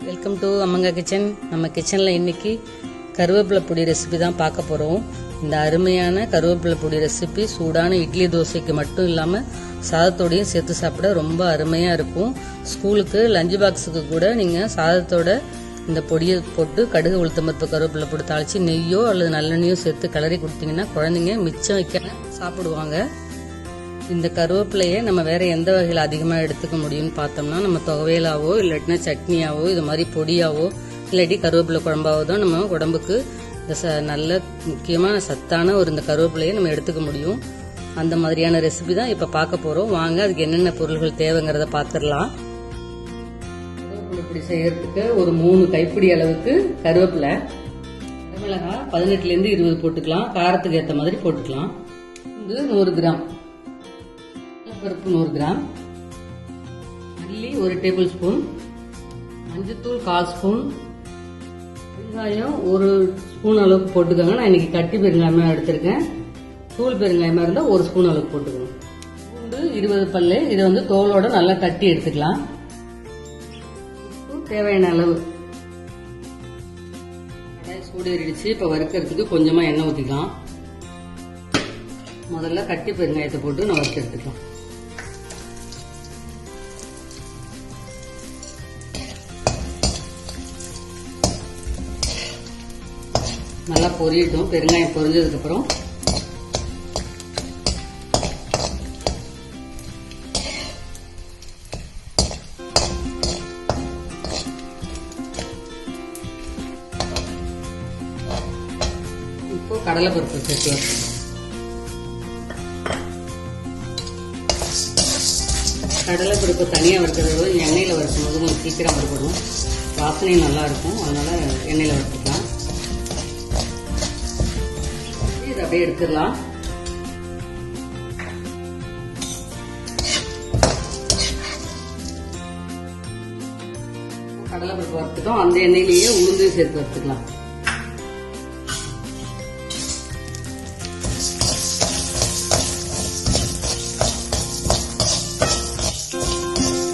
Welcome to அம்மங்கா kitchen. நம்ம கிச்சனில் இன்னைக்கு கருவேப்பிலை பொடி ரெசிபி தான் பார்க்க போகிறோம். இந்த அருமையான கருவேப்பிலை பொடி ரெசிபி சூடான இட்லி தோசைக்கு மட்டும் இல்லாமல் சாதத்தோடையும் சேர்த்து சாப்பிட ரொம்ப அருமையாக இருக்கும். ஸ்கூலுக்கு லஞ்ச் பாக்ஸுக்கு கூட நீங்கள் சாதத்தோட இந்த பொடியை போட்டு கடுகு உளுத்தம்பருப்பு கருவேப்பிலை போட்டு தாளித்து நெய்யோ அல்லது நல்லெண்ணெயோ சேர்த்து கிளறி கொடுத்தீங்கன்னா குழந்தைங்க மிச்சம் வைக்க சாப்பிடுவாங்க. இந்த கருவேப்பிலையை நம்ம வேற எந்த வகையில் அதிகமாக எடுத்துக்க முடியும்னு பார்த்தோம்னா, நம்ம துவையலாவோ இல்லாட்டினா சட்னியாவோ இது மாதிரி பொடியாவோ இல்லாட்டி கருவேப்பிலை குழம்பாவோ தான் நம்ம உடம்புக்கு நல்ல முக்கியமான சத்தான இந்த கருவேப்பிலையை நம்ம எடுத்துக்க முடியும். அந்த மாதிரியான ரெசிபி தான் இப்போ பார்க்க போகிறோம். வாங்க அதுக்கு என்னென்ன பொருள்கள் தேவைங்கிறத பார்த்துடலாம். கருவேப்பிலை பொடி செய்யறதுக்கு ஒரு 3 கைப்பிடி அளவுக்கு கருவேப்பிலை, மிளகாய் 18லேருந்து 20 போட்டுக்கலாம். காரத்துக்கு ஏற்ற மாதிரி போட்டுக்கலாம். இது 100 கிராம், பருப்பு 100 கிராம், மல்லி 1 டேபிள் ஸ்பூன், மஞ்சத்தூள் 1/4 ஸ்பூன், வெங்காயம் 1 ஸ்பூன் அளவுக்கு போட்டுக்கோங்க. நான் இன்னைக்கு கட்டி பெருங்காயமாக எடுத்திருக்கேன். தூள் பெருங்காயமாக இருந்தால் 1 ஸ்பூன் அளவுக்கு போட்டுக்கணும். பூண்டு 20 பல்லு, இதை தோலோட நல்லா தட்டி எடுத்துக்கலாம். தேவையான அளவு. சூடு ஏறிடுச்சு. இப்போ வறுக்கிறதுக்கு கொஞ்சமாக எண்ணெய் ஊற்றிக்கலாம். முதல்ல கட்டி பெருங்காயத்தை போட்டு நான் வறுத்து எடுத்துக்கலாம். நல்லா பொரியட்டும். பெருங்காயம் பொரிஞ்சதுக்கு அப்புறம் இப்போ கடலைப்பருப்பு சேர்த்து கடலைப்பருப்பு தனியாக வறுக்கிறத விட எண்ணெயில் வறுக்கும் போது கொஞ்சம் சீக்கிரம் வறுப்படும், வாசனையும் நல்லா இருக்கும். அதனால எண்ணெயில் வறுத்துக்கலாம். இதை அப்படியே எடுத்துடலாம். கடலைப்பருப்பு வறுத்துட்டோம். அந்த எண்ணெயிலேயே உளுந்து சேர்த்து வறுத்துக்கலாம்.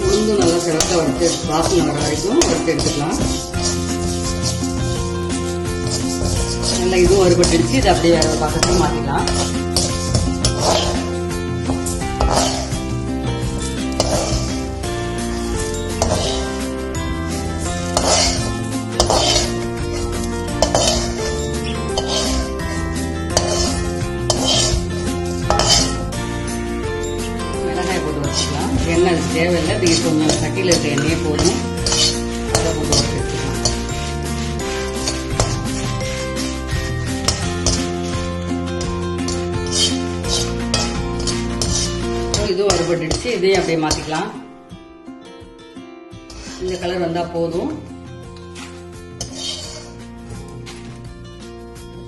உளுந்து நல்லா சிறப்பாக வறுத்து வாசனை வர வரைக்கும் வறுத்து எடுத்துக்கலாம். நல்லா இதுவும் வறுபட்டுடுச்சு. இதை அப்படியே வேற ஒரு பக்கத்தில் மாற்றிக்கலாம். மிளகாய் போட்டு வச்சுக்கலாம். எண்ணெய் அது தேவையில்லை. இது கொஞ்சம் கட்டியில் இருக்க எண்ணெயே போதும். அதை போட்டு வச்சு எடுத்துக்கலாம். இதுவும் வறுபட்டுடுச்சு. இதையும் அப்படியே மாத்திக்கலாம். இந்த கலர் வந்தா போதும்.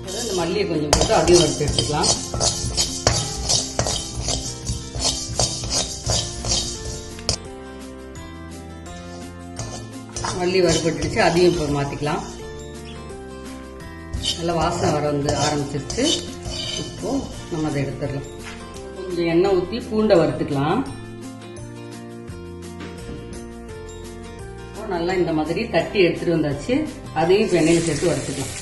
இந்த மல்லியை கொஞ்சம் போட்டு அதையும் வறுத்து எடுத்துக்கலாம். மல்லி வறுபட்டுடுச்சு. அதையும் இப்போ மாத்திக்கலாம். நல்லா வாசனை வர ஆரம்பிச்சிருச்சு. இப்போ நம்ம அதை எடுத்துடலாம். கொஞ்சம் எண்ணெய் ஊற்றி பூண்டை வறுத்துக்கலாம். நல்லா இந்த மாதிரி தட்டி எடுத்துட்டு வந்தாச்சு. அதையும் இப்போ எண்ணெயில் சேர்த்து வறுத்துக்கலாம்.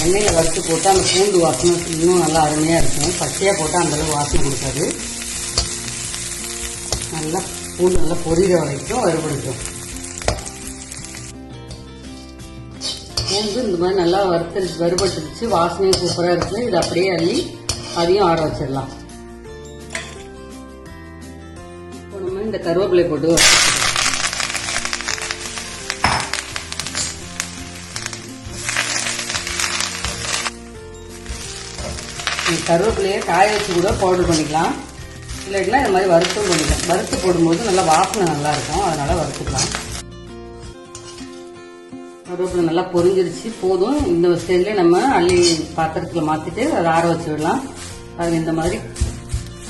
எண்ணெயில் வறுத்து போட்டால் அந்த பூண்டு வாசனை இன்னும் நல்லா அருமையாக இருக்கும். பச்சையாக போட்டால் அந்தளவு வாசனை கொடுக்காது. நல்லா பூண்டு நல்லா பொரிகிற வரைக்கும் வறுபடுத்தும். பூண்டு இந்த மாதிரி நல்லா வறுபட்டுருச்சு. வாசனையும் சூப்பராக இருக்குது. இது அப்படியே அள்ளி அதையும் ஆற வச்சிடலாம். இப்போ நம்ம இந்த கருவேப்பிலை போட்டு கருவேப்பிலையை காய வச்சு கூட பவுடர் பண்ணிக்கலாம். இல்லாட்டினா இந்த மாதிரி வறுத்தும் பண்ணிக்கலாம். வறுத்து போடும்போது நல்லா வாசனை நல்லா இருக்கும். அதனால வறுத்துக்கலாம். கருவேப்பிலை நல்லா பொரிஞ்சிருச்சு. போதும். இந்த ஸ்டேஜ்ல நம்ம அள்ளி பாத்திரத்தில் மாற்றிட்டு அதை ஆற வச்சு விடலாம். அது இந்த மாதிரி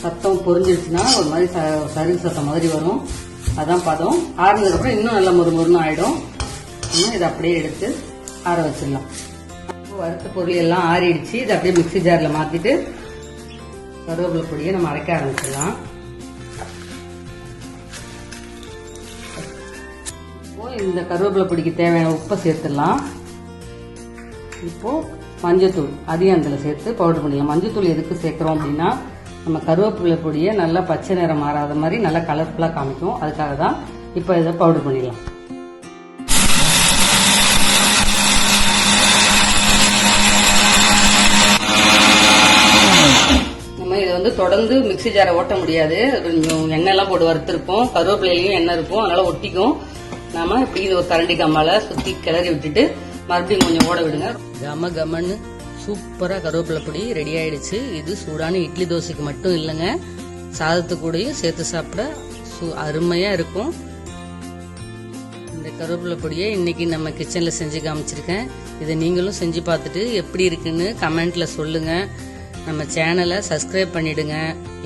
சத்தம் பொரிஞ்சிருச்சுன்னா ஒரு மாதிரி சருகு சத்தம் மாதிரி வரும். அதான் பதம். ஆறுனதுக்கப்புறம் இன்னும் நல்லா முறுமுறுன்னு ஆயிடும். இன்னும் இதை அப்படியே எடுத்து ஆற வச்சிடலாம். வறுத்த பொருள் எல்லாம் ஆறிடுச்சு. இதை அப்படியே மிக்ஸி ஜாரில் மாற்றிட்டு கருவேப்பிலை பொடியை நம்ம அரைக்க ஆரம்பிச்சிடலாம். இந்த கருவேப்பிலை பொடிக்கு தேவையான உப்பை சேர்த்துடலாம். இப்போ மஞ்சத்தூள் அதையும் அதில் சேர்த்து பவுடர் பண்ணிடலாம். மஞ்சத்தூள் எதுக்கு சேர்க்குறோம் அப்படின்னா நம்ம கருவேப்பிலை பொடியை நல்லா பச்சை நிறம் மாறாத மாதிரி நல்லா கலர்ஃபுல்லாக காமிக்கும். அதுக்காக தான் இப்போ இதை பவுடர் பண்ணிடலாம். நம்ம இதை வந்து தொடர்ந்து மிக்ஸி ஜாரை ஓட்ட முடியாது. கொஞ்சம் எண்ணெய்லாம் போட்டு வறுத்துருப்போம், கருவேப்பிலையிலையும் எண்ணெய் இருக்கும், அதனால ஒட்டிக்கும். நாம இப்படி இது ஒரு கரண்டி கம்மால சுத்தி கிளறி விட்டுட்டு மறுபடியும் கொஞ்சம் ஓட விடுங்க. கமன்னு சூப்பரா கருவேப்பிலை பொடி ரெடி ஆயிடுச்சு. இது சூடான இட்லி தோசைக்கு மட்டும் இல்லைங்க, சாதத்து கூடயும் சேர்த்து சாப்பிட அருமையா இருக்கும். இந்த கருவேப்பிலை பொடியை இன்னைக்கு நம்ம கிச்சன்ல செஞ்சு காமிச்சிருக்கேன். இதை நீங்களும் செஞ்சு பார்த்துட்டு எப்படி இருக்குன்னு கமெண்ட்ல சொல்லுங்க. நம்ம சேனலை சப்ஸ்கிரைப் பண்ணிடுங்க,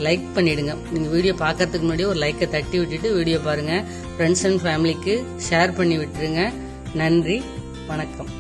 லைக் பண்ணிடுங்க. நீங்க வீடியோ பார்க்கறதுக்கு முன்னாடி ஒரு லைக்கை தட்டி விட்டுட்டு வீடியோ பாருங்க. ஃப்ரெண்ட்ஸ் அண்ட் ஃபேமிலிக்கு ஷேர் பண்ணி விட்டுருங்க. நன்றி, வணக்கம்.